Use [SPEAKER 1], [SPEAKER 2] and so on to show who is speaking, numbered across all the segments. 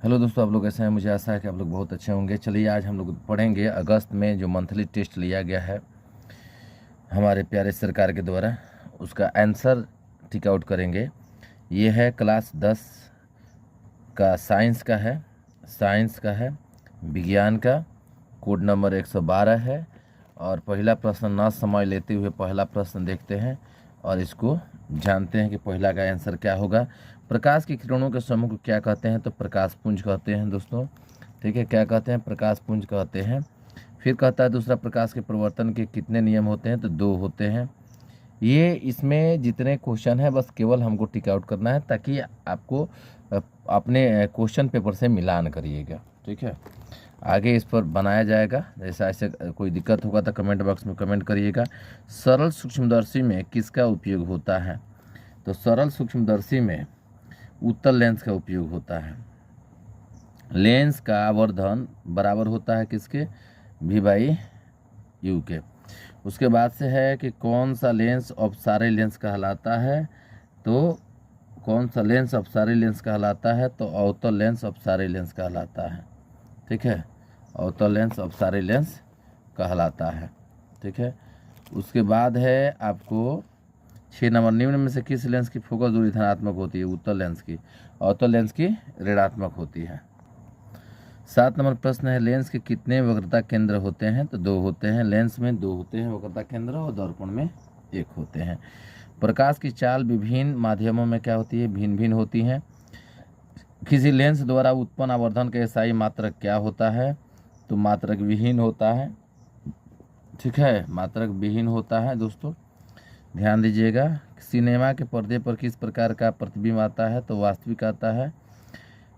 [SPEAKER 1] Hello दोस्तों, आप लोग कैसे हैं। मुझे आशा है कि आप लोग बहुत अच्छे होंगे। चलिए आज हम लोग पढ़ेंगे अगस्त में जो मंथली टेस्ट लिया गया है हमारे प्यारे सरकार के द्वारा, उसका आंसर टिक आउट करेंगे। ये है क्लास 10 का साइंस का है, विज्ञान का, कोड नंबर 112 है। और पहला प्रश्न ना समय लेते हुए पहला प्रश्न देखते हैं और इसको जानते हैं कि पहला का आंसर क्या होगा। प्रकाश की किरणों के समूह को क्या कहते हैं? तो प्रकाश पुंज कहते हैं दोस्तों। ठीक है, क्या कहते हैं? प्रकाश पुंज कहते हैं। फिर कहता है दूसरा, प्रकाश के परिवर्तन के कितने नियम होते हैं? तो 2 होते हैं। ये इसमें जितने क्वेश्चन है बस केवल हमको टिक आउट करना है ताकि आपको अपने क्वेश्चन पेपर से मिलान करिएगा। ठीक है, आगे इस पर बनाया जाएगा। जैसा ऐसे कोई दिक्कत होगा तो कमेंट बॉक्स में कमेंट करिएगा। सरल सूक्ष्मदर्शी में किसका उपयोग होता है? तो सरल सूक्ष्मदर्शी में उत्तल लेंस का उपयोग होता है। लेंस का आवर्धन बराबर होता है किसके? V/U के। उसके बाद से है कि कौन सा लेंस अपसारी लेंस कहलाता है? तो कौन सा लेंस अपसारी लेंस कहलाता है? तो अवतल लेंस अपसारी लेंस कहलाता है। ठीक है, अवतल लेंस अपसारी लेंस कहलाता है। ठीक है, उसके बाद है आपको 6 नंबर, निम्न में से किस लेंस की फोकस दूरी धनात्मक होती है? उत्तल लेंस की। अवतल लेंस की ऋणात्मक होती है। 7 नंबर प्रश्न है, लेंस के कितने वक्रता केंद्र होते हैं? तो 2 होते हैं। लेंस में 2 होते हैं वक्रता केंद्र और दर्पण में 1 होते हैं। प्रकाश की चाल विभिन्न माध्यमों में क्या होती है? भिन्न भिन्न होती हैं। किसी लेंस द्वारा उत्पन्न आवर्धन का SI मात्रक क्या होता है? तो मात्रक विहीन होता है। ठीक है, मात्रक विहीन होता है दोस्तों, ध्यान दीजिएगा। सिनेमा के पर्दे पर किस प्रकार का प्रतिबिंब आता है? तो वास्तविक आता है।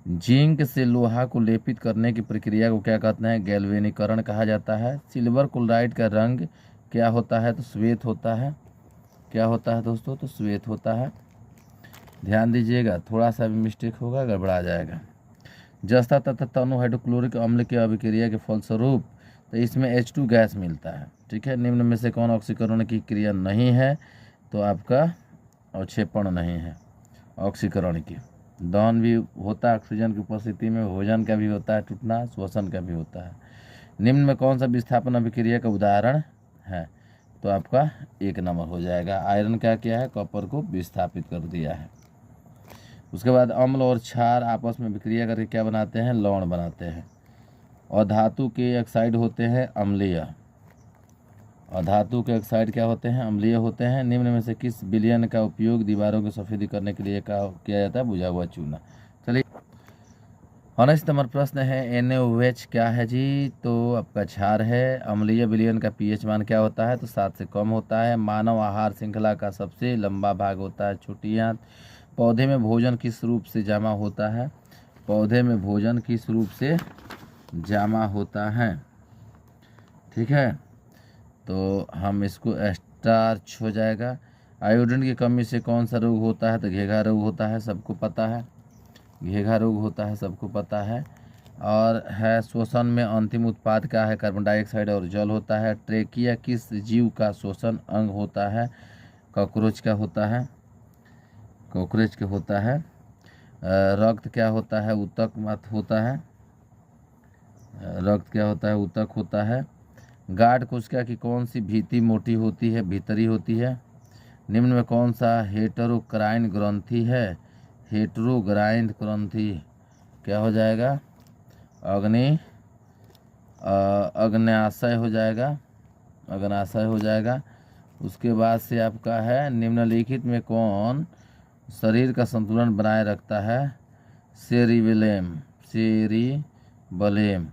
[SPEAKER 1] जिंक से लोहा को लेपित करने की प्रक्रिया को क्या कहते हैं? गैल्वेनीकरण कहा जाता है। सिल्वर क्लोराइड का रंग क्या होता है? तो श्वेत होता है। क्या होता है दोस्तों? तो श्वेत होता है। ध्यान दीजिएगा, थोड़ा सा भी मिस्टेक होगा गड़बड़ा जाएगा। जस्ता तथा तनु हाइड्रोक्लोरिक अम्ल की अभिक्रिया के फलस्वरूप तो इसमें H2 गैस मिलता है। ठीक है, निम्न में से कौन ऑक्सीकरण की क्रिया नहीं है? तो आपका अवक्षेपण नहीं है, ऑक्सीकरण की। दहन भी होता है ऑक्सीजन की उपस्थिति में, भोजन का भी होता है टूटना, श्वसन का भी होता है। निम्न में कौन सा विस्थापन अभिक्रिया का उदाहरण है? तो आपका 1 नंबर हो जाएगा। आयरन क्या किया है? कॉपर को विस्थापित कर दिया है। उसके बाद अम्ल और क्षार आपस में विक्रिया करके क्या बनाते हैं? लवण बनाते हैं। और धातु के ऑक्साइड होते हैं अम्लीय, और धातु के ऑक्साइड क्या होते हैं? अम्लीय होते हैं। निम्न में से किस विलयन का उपयोग दीवारों की सफेदी करने के लिए किया जाता है? बुझा हुआ चूना। चलिए 19 नंबर प्रश्न है, NaOH क्या है जी? तो आपका क्षार है। अम्लीय विलयन का pH मान क्या होता है? तो 7 से कम होता है। मानव आहार श्रृंखला का सबसे लंबा भाग होता है छोटी आंत। पौधे में भोजन किस रूप से जमा होता है? पौधे में भोजन किस रूप से जमा होता है? ठीक है, तो हम इसको स्टार्च हो जाएगा। आयोडीन की कमी से कौन सा रोग होता है? तो घेघा रोग होता है, सबको पता है। घेघा रोग होता है, सबको पता है। और है श्वसन में अंतिम उत्पाद क्या है? कार्बन डाइऑक्साइड और जल होता है। ट्रेकिया किस जीव का श्वसन अंग होता है? कॉकरोच का होता है, कॉकरोच का होता है। रक्त क्या होता है? ऊतक मत होता है। रक्त क्या होता है? ऊतक होता है। गाढ़ कोशिका की कौन सी भित्ति मोटी होती है? भीतरी होती है। निम्न में कौन सा हेटेरोक्राइन ग्रंथि है? हेटेरोग्राइन ग्रंथि क्या हो जाएगा? अग्न्याशय हो जाएगा, अग्नाशय हो जाएगा। उसके बाद से आपका है, निम्नलिखित में कौन शरीर का संतुलन बनाए रखता है? Cerebellum, cerebellum.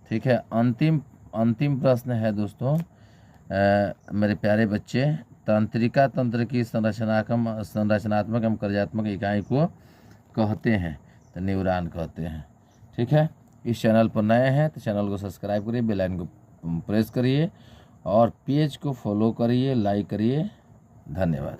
[SPEAKER 1] ठीक है, अंतिम प्रश्न है दोस्तों, मेरे प्यारे बच्चे, तंत्रिका तंत्र की संरचनात्मक एवं कार्यात्मक इकाई को कहते हैं? तो न्यूरॉन कहते हैं। ठीक है, इस चैनल पर नए हैं तो चैनल को सब्सक्राइब करिए, बेल आइकन को प्रेस करिए और पेज को फॉलो करिए, लाइक करिए। धन्यवाद।